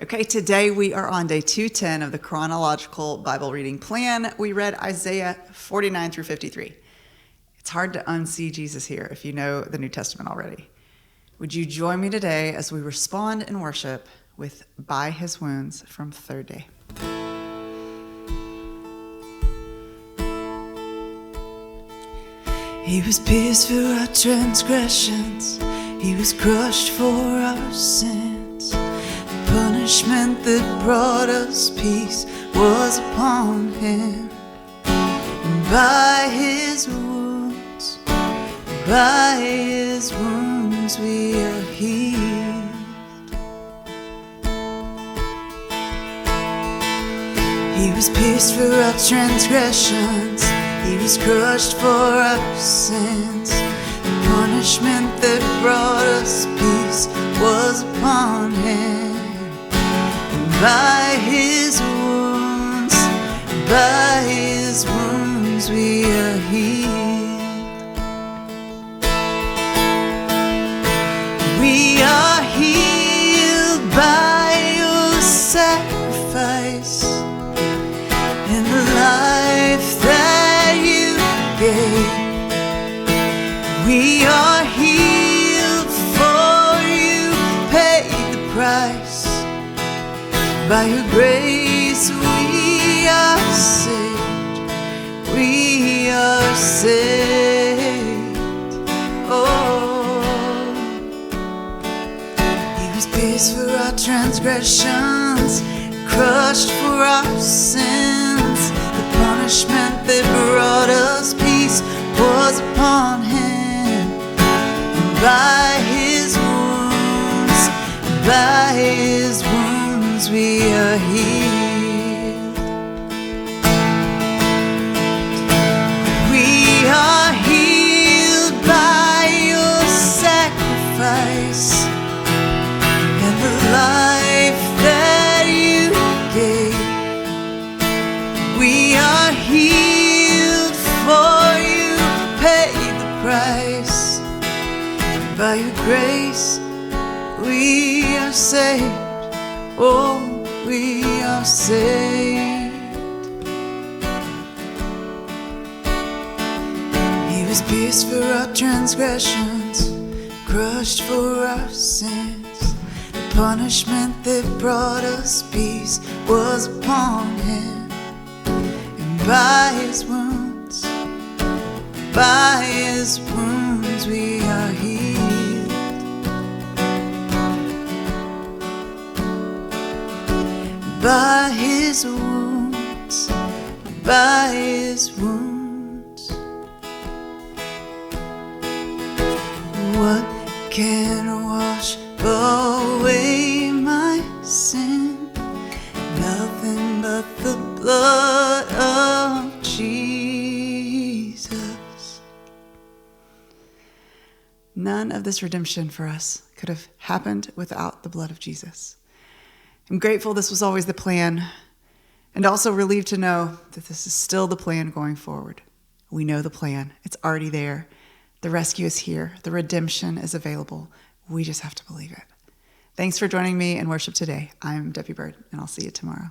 Okay, today we are on day 210 of the chronological Bible reading plan. We read Isaiah 49 through 53. It's hard to unsee Jesus here if you know the New Testament already. Would you join me today as we respond in worship with By His Wounds from Third Day? He was pierced for our transgressions, He was crushed for our sins. The punishment that brought us peace was upon Him. And by His wounds we are healed. He was pierced for our transgressions, He was crushed for our sins. The punishment that brought us peace was upon Him. And by His wounds we are healed. We are healed by Your sacrifice and the life that You gave. We are healed, for You paid the price. By Your grace we are saved. We are saved. Oh, He was pierced for our transgressions, crushed for our sins. The punishment that brought us peace was upon Him. And by His wounds we are healed. We are healed by Your sacrifice and the life that You gave. We are healed, for You paid the price. By Your grace we are saved. Oh, we are saved. He was pierced for our transgressions, crushed for our sins. The punishment that brought us peace was upon Him. And by His wounds we are healed. By His wounds. What can wash away my sin? Nothing but the blood of Jesus. None of this redemption for us could have happened without the blood of Jesus. I'm grateful this was always the plan, and also relieved to know that this is still the plan going forward. We know the plan. It's already there. The rescue is here. The redemption is available. We just have to believe it. Thanks for joining me in worship today. I'm Debbie Byrd, and I'll see you tomorrow.